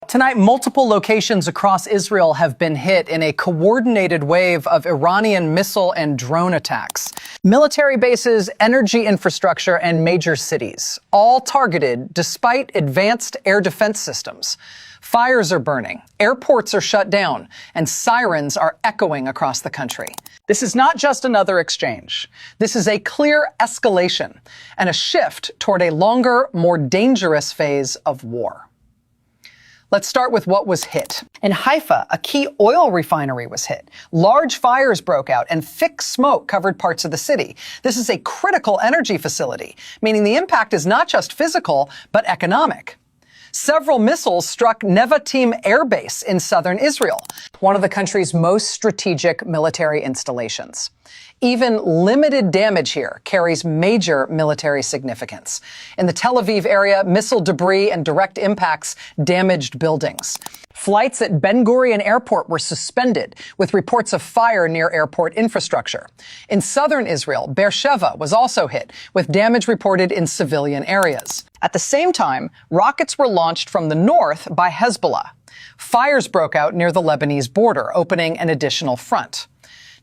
Tonight, multiple locations across Israel have been hit in a coordinated wave of Iranian missile and drone attacks. Military bases, energy infrastructure, and major cities, all targeted despite advanced air defense systems. Fires are burning, airports are shut down, and sirens are echoing across the country. This is not just another exchange. This is a clear escalation and a shift toward a longer, more dangerous phase of war. Let's start with what was hit. In Haifa, a key oil refinery was hit. Large fires broke out and thick smoke covered parts of the city. This is a critical energy facility, meaning the impact is not just physical, but economic. Several missiles struck Nevatim Airbase in southern Israel, one of the country's most strategic military installations. Even limited damage here carries major military significance. In the Tel Aviv area, missile debris and direct impacts damaged buildings. Flights at Ben Gurion Airport were suspended, with reports of fire near airport infrastructure. In southern Israel, Beersheba was also hit, with damage reported in civilian areas. At the same time, rockets were launched from the north by Hezbollah. Fires broke out near the Lebanese border, opening an additional front.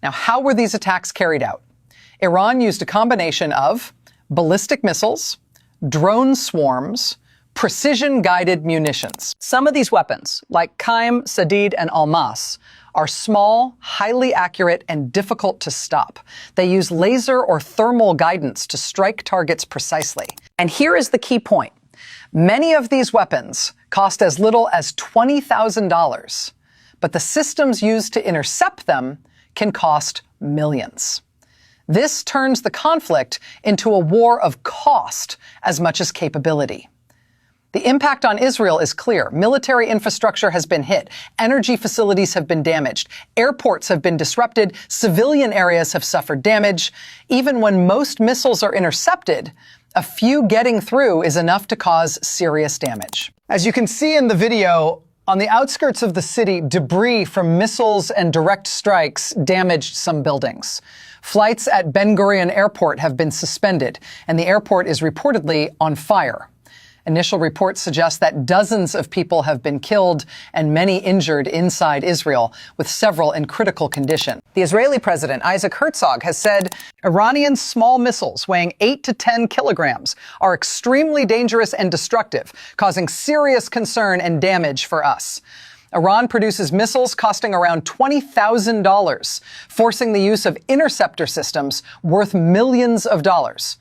Now, how were these attacks carried out? Iran used a combination of ballistic missiles, drone swarms, precision-guided munitions. Some of these weapons, like Qaim, Sadid, and Almas, are small, highly accurate, and difficult to stop. They use laser or thermal guidance to strike targets precisely. And here is the key point. Many of these weapons cost as little as $20,000, but the systems used to intercept them can cost millions. This turns the conflict into a war of cost as much as capability. The impact on Israel is clear. Military infrastructure has been hit. Energy facilities have been damaged. Airports have been disrupted. Civilian areas have suffered damage. Even when most missiles are intercepted, a few getting through is enough to cause serious damage. As you can see in the video, on the outskirts of the city, debris from missiles and direct strikes damaged some buildings. Flights at Ben Gurion Airport have been suspended, and the airport is reportedly on fire. Initial reports suggest that dozens of people have been killed and many injured inside Israel, with several in critical condition. The Israeli president, Isaac Herzog, has said Iranian small missiles weighing 8 to 10 kilograms are extremely dangerous and destructive, causing serious concern and damage for us. Iran produces missiles costing around $20,000, forcing the use of interceptor systems worth millions of dollars.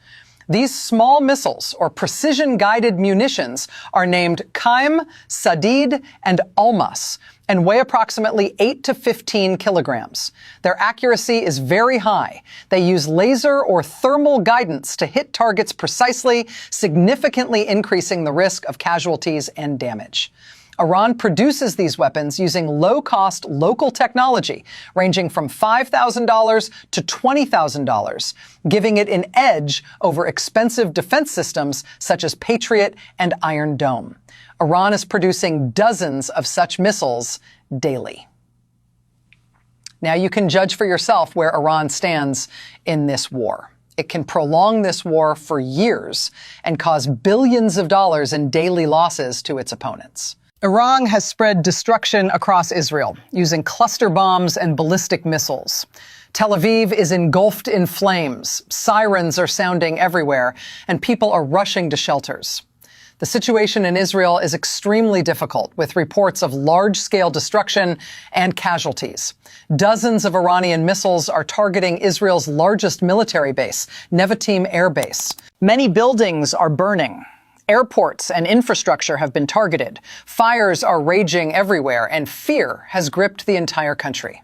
These small missiles, or precision-guided munitions, are named Qaim, Sadid, and Almas, and weigh approximately 8 to 15 kilograms. Their accuracy is very high. They use laser or thermal guidance to hit targets precisely, significantly increasing the risk of casualties and damage. Iran produces these weapons using low-cost local technology, ranging from $5,000 to $20,000, giving it an edge over expensive defense systems such as Patriot and Iron Dome. Iran is producing dozens of such missiles daily. Now you can judge for yourself where Iran stands in this war. It can prolong this war for years and cause billions of dollars in daily losses to its opponents. Iran has spread destruction across Israel using cluster bombs and ballistic missiles. Tel Aviv is engulfed in flames, sirens are sounding everywhere, and people are rushing to shelters. The situation in Israel is extremely difficult, with reports of large-scale destruction and casualties. Dozens of Iranian missiles are targeting Israel's largest military base, Nevatim Airbase. Many buildings are burning. Airports and infrastructure have been targeted. Fires are raging everywhere, and fear has gripped the entire country.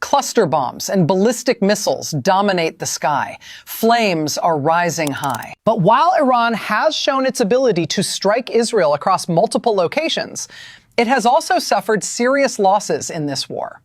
Cluster bombs and ballistic missiles dominate the sky. Flames are rising high. But while Iran has shown its ability to strike Israel across multiple locations, it has also suffered serious losses in this war.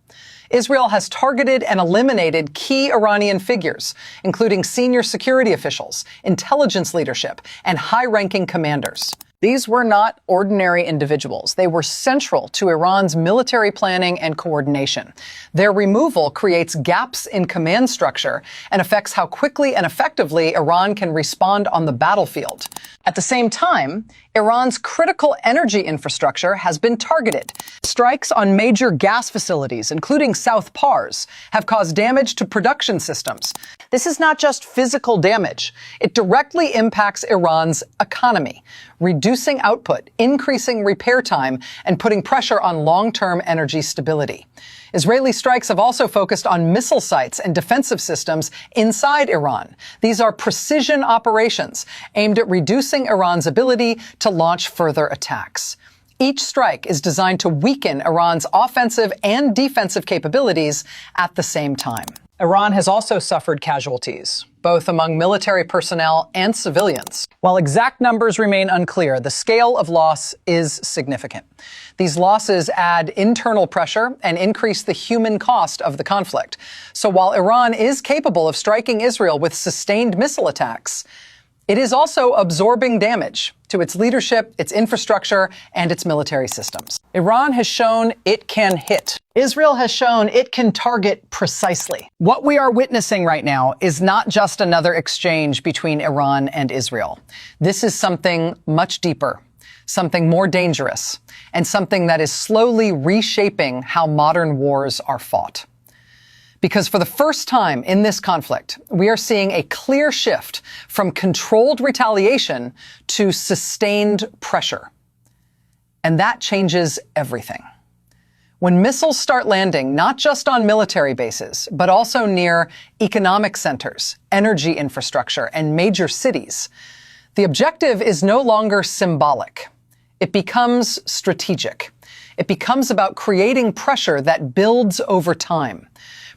Israel has targeted and eliminated key Iranian figures, including senior security officials, intelligence leadership, and high-ranking commanders. These were not ordinary individuals. They were central to Iran's military planning and coordination. Their removal creates gaps in command structure and affects how quickly and effectively Iran can respond on the battlefield. At the same time, Iran's critical energy infrastructure has been targeted. Strikes on major gas facilities, including South Pars, have caused damage to production systems. This is not just physical damage. It directly impacts Iran's economy, reducing output, increasing repair time, and putting pressure on long-term energy stability. Israeli strikes have also focused on missile sites and defensive systems inside Iran. These are precision operations aimed at reducing Iran's ability to launch further attacks. Each strike is designed to weaken Iran's offensive and defensive capabilities at the same time. Iran has also suffered casualties, both among military personnel and civilians. While exact numbers remain unclear, the scale of loss is significant. These losses add internal pressure and increase the human cost of the conflict. So while Iran is capable of striking Israel with sustained missile attacks, it is also absorbing damage to its leadership, its infrastructure, and its military systems. Iran has shown it can hit. Israel has shown it can target precisely. What we are witnessing right now is not just another exchange between Iran and Israel. This is something much deeper, something more dangerous, and something that is slowly reshaping how modern wars are fought. Because for the first time in this conflict, we are seeing a clear shift from controlled retaliation to sustained pressure. And that changes everything. When missiles start landing, not just on military bases, but also near economic centers, energy infrastructure, and major cities, the objective is no longer symbolic. It becomes strategic. It becomes about creating pressure that builds over time.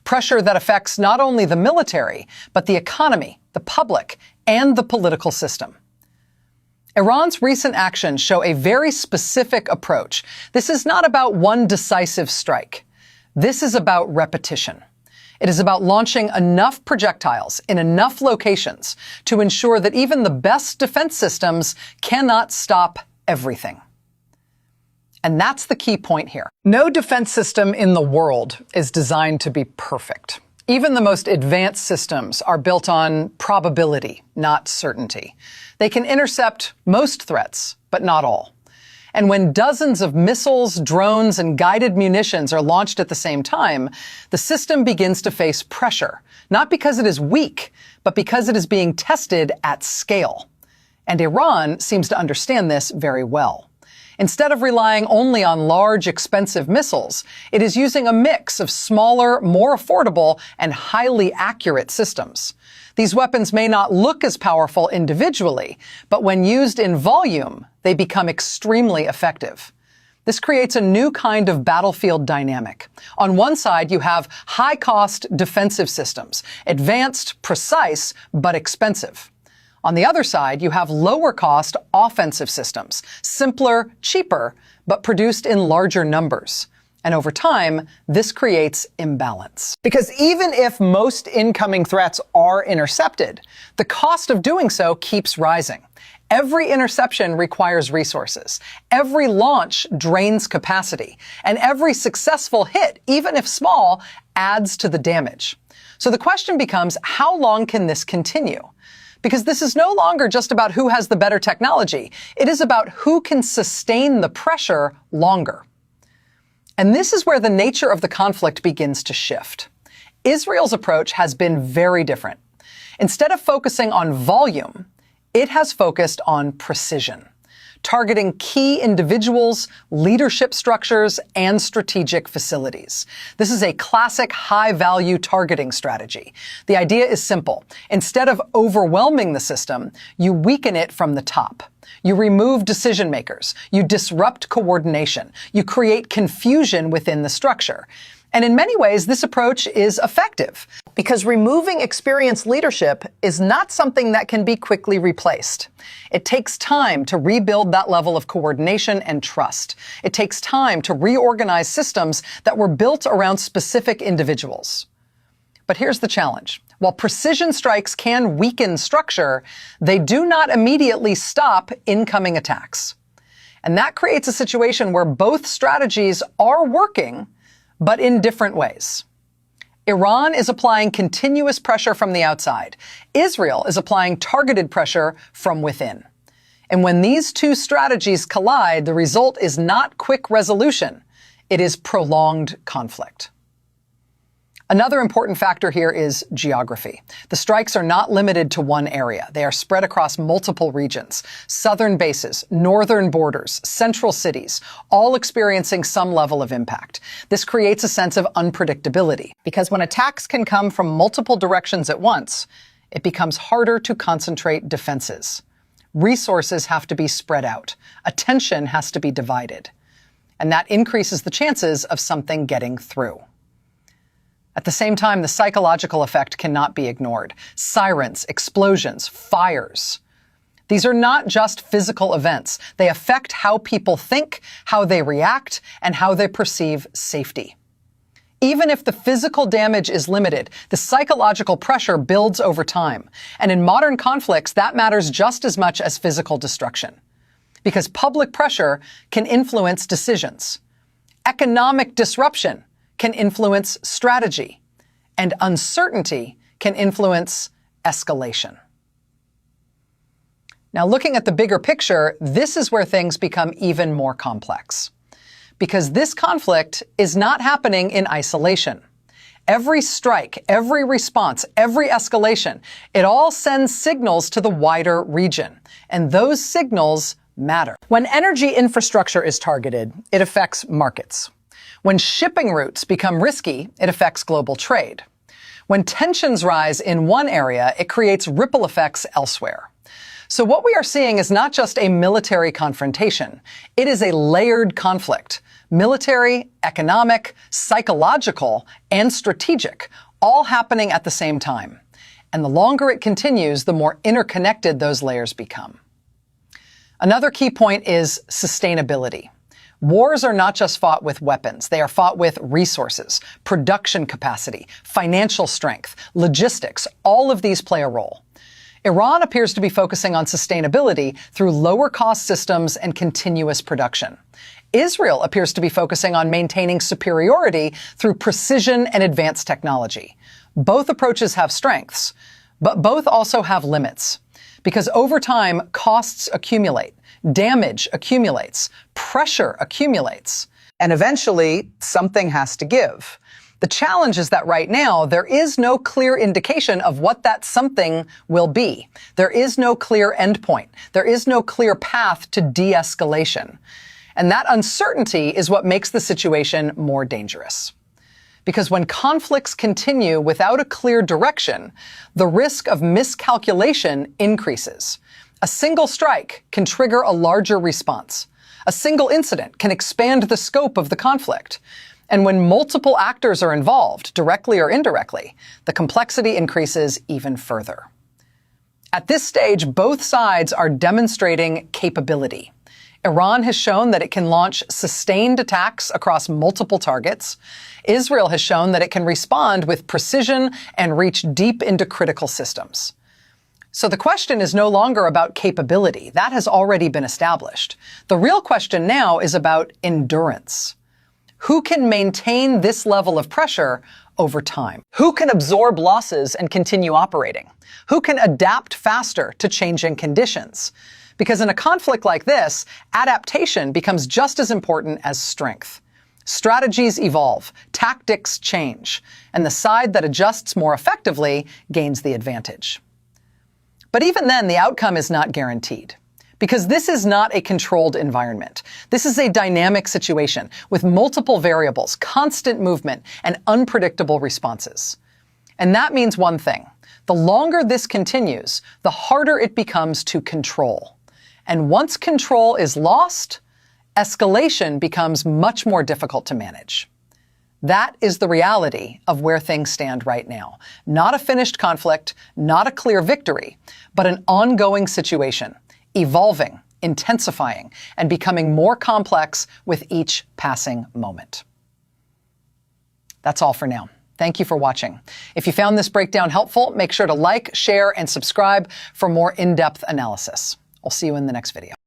Pressure that affects not only the military, but the economy, the public, and the political system. Iran's recent actions show a very specific approach. This is not about one decisive strike. This is about repetition. It is about launching enough projectiles in enough locations to ensure that even the best defense systems cannot stop everything. And that's the key point here. No defense system in the world is designed to be perfect. Even the most advanced systems are built on probability, not certainty. They can intercept most threats, but not all. And when dozens of missiles, drones, and guided munitions are launched at the same time, the system begins to face pressure, not because it is weak, but because it is being tested at scale. And Iran seems to understand this very well. Instead of relying only on large, expensive missiles, it is using a mix of smaller, more affordable, and highly accurate systems. These weapons may not look as powerful individually, but when used in volume, they become extremely effective. This creates a new kind of battlefield dynamic. On one side, you have high-cost defensive systems, advanced, precise, but expensive. On the other side, you have lower-cost offensive systems, simpler, cheaper, but produced in larger numbers. And over time, this creates imbalance. Because even if most incoming threats are intercepted, the cost of doing so keeps rising. Every interception requires resources. Every launch drains capacity. And every successful hit, even if small, adds to the damage. So the question becomes, how long can this continue? Because this is no longer just about who has the better technology. It is about who can sustain the pressure longer. And this is where the nature of the conflict begins to shift. Israel's approach has been very different. Instead of focusing on volume, it has focused on precision, targeting key individuals, leadership structures, and strategic facilities. This is a classic high-value targeting strategy. The idea is simple. Instead of overwhelming the system, you weaken it from the top. You remove decision makers. You disrupt coordination. You create confusion within the structure. And in many ways, this approach is effective because removing experienced leadership is not something that can be quickly replaced. It takes time to rebuild that level of coordination and trust. It takes time to reorganize systems that were built around specific individuals. But here's the challenge. While precision strikes can weaken structure, they do not immediately stop incoming attacks. And that creates a situation where both strategies are working, but in different ways. Iran is applying continuous pressure from the outside. Israel is applying targeted pressure from within. And when these two strategies collide, the result is not quick resolution. It is prolonged conflict. Another important factor here is geography. The strikes are not limited to one area. They are spread across multiple regions. Southern bases, northern borders, central cities, all experiencing some level of impact. This creates a sense of unpredictability, because when attacks can come from multiple directions at once, it becomes harder to concentrate defenses. Resources have to be spread out. Attention has to be divided. And that increases the chances of something getting through. At the same time, the psychological effect cannot be ignored. Sirens, explosions, fires. These are not just physical events. They affect how people think, how they react, and how they perceive safety. Even if the physical damage is limited, the psychological pressure builds over time. And in modern conflicts, that matters just as much as physical destruction. Because public pressure can influence decisions. Economic disruption can influence strategy, and uncertainty can influence escalation. Now, looking at the bigger picture, this is where things become even more complex. Because this conflict is not happening in isolation. Every strike, every response, every escalation, it all sends signals to the wider region. And those signals matter. When energy infrastructure is targeted, it affects markets. When shipping routes become risky, it affects global trade. When tensions rise in one area, it creates ripple effects elsewhere. So what we are seeing is not just a military confrontation. It is a layered conflict. Military, economic, psychological, and strategic, all happening at the same time. And the longer it continues, the more interconnected those layers become. Another key point is sustainability. Wars are not just fought with weapons. They are fought with resources, production capacity, financial strength, logistics. All of these play a role. Iran appears to be focusing on sustainability through lower cost systems and continuous production. Israel appears to be focusing on maintaining superiority through precision and advanced technology. Both approaches have strengths, but both also have limits. Because over time, costs accumulate, damage accumulates, pressure accumulates, and eventually something has to give. The challenge is that right now, there is no clear indication of what that something will be. There is no clear endpoint. There is no clear path to de-escalation. And that uncertainty is what makes the situation more dangerous. Because when conflicts continue without a clear direction, the risk of miscalculation increases. A single strike can trigger a larger response. A single incident can expand the scope of the conflict. And when multiple actors are involved, directly or indirectly, the complexity increases even further. At this stage, both sides are demonstrating capability. Iran has shown that it can launch sustained attacks across multiple targets. Israel has shown that it can respond with precision and reach deep into critical systems. So the question is no longer about capability. That has already been established. The real question now is about endurance. Who can maintain this level of pressure over time? Who can absorb losses and continue operating? Who can adapt faster to changing conditions? Because in a conflict like this, adaptation becomes just as important as strength. Strategies evolve, tactics change, and the side that adjusts more effectively gains the advantage. But even then, the outcome is not guaranteed. Because this is not a controlled environment. This is a dynamic situation with multiple variables, constant movement, and unpredictable responses. And that means one thing. The longer this continues, the harder it becomes to control. And once control is lost, escalation becomes much more difficult to manage. That is the reality of where things stand right now. Not a finished conflict, not a clear victory, but an ongoing situation, evolving, intensifying, and becoming more complex with each passing moment. That's all for now. Thank you for watching. If you found this breakdown helpful, make sure to like, share, and subscribe for more in-depth analysis. I'll see you in the next video.